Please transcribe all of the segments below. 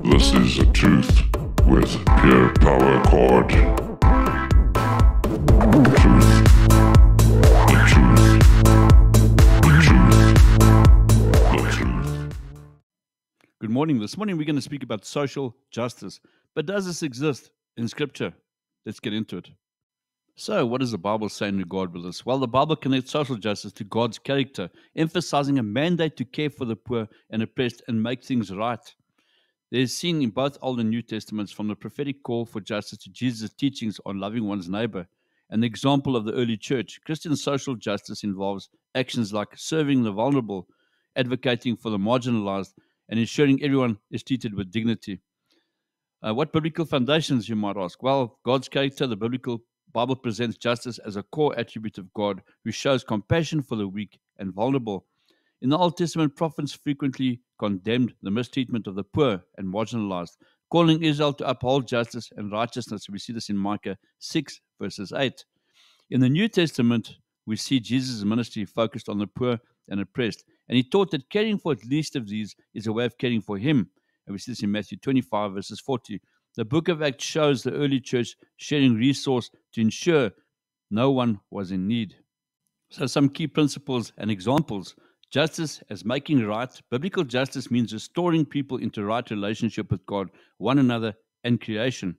This is the truth with Pure Power Chord. The truth. The truth. The truth. The truth. Good morning. This morning we're going to speak about social justice. But does this exist in Scripture? Let's get into it. So, what does the Bible say in regard with this? Well, the Bible connects social justice to God's character, emphasizing a mandate to care for the poor and oppressed and make things right. There is seen in both Old and New Testaments, from the prophetic call for justice to Jesus' teachings on loving one's neighbor. An example of the early church, Christian social justice involves actions like serving the vulnerable, advocating for the marginalized, and ensuring everyone is treated with dignity. What biblical foundations, you might ask? Well, God's character. The biblical Bible presents justice as a core attribute of God, who shows compassion for the weak and vulnerable. In the Old Testament, prophets frequently condemned the mistreatment of the poor and marginalized, calling Israel to uphold justice and righteousness. We see this in Micah 6, verses 8. In the New Testament, we see Jesus' ministry focused on the poor and oppressed, and he taught that caring for at least of these is a way of caring for him. And we see this in Matthew 25, verses 40. The book of Acts shows the early church sharing resource to ensure no one was in need. So some key principles and examples. Justice as making right. Biblical justice means restoring people into right relationship with God, one another, and creation.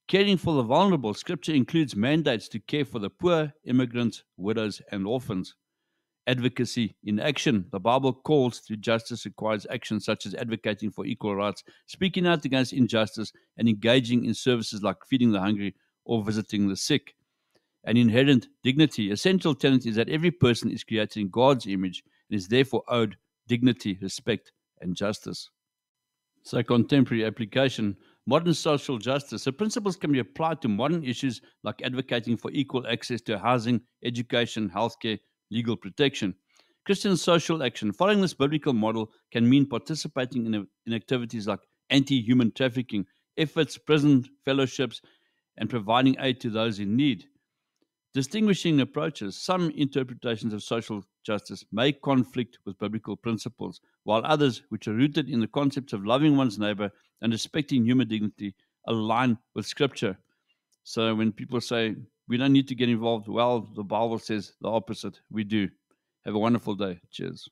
Caring for the vulnerable. Scripture includes mandates to care for the poor, immigrants, widows, and orphans. Advocacy in action. The Bible calls to justice requires action such as advocating for equal rights, speaking out against injustice, and engaging in services like feeding the hungry or visiting the sick. An inherent dignity. A central tenet is that every person is created in God's image and is therefore owed dignity, respect, and justice. So, contemporary application. Modern social justice. The principles can be applied to modern issues like advocating for equal access to housing, education, healthcare, legal protection. Christian social action. Following this biblical model can mean participating in activities like anti-human trafficking, efforts, prison fellowships, and providing aid to those in need. Distinguishing approaches. Some interpretations of social justice may conflict with biblical principles, while others, which are rooted in the concepts of loving one's neighbor and respecting human dignity, align with Scripture. So when people say, we don't need to get involved, well, the Bible says the opposite. We do. Have a wonderful day. Cheers.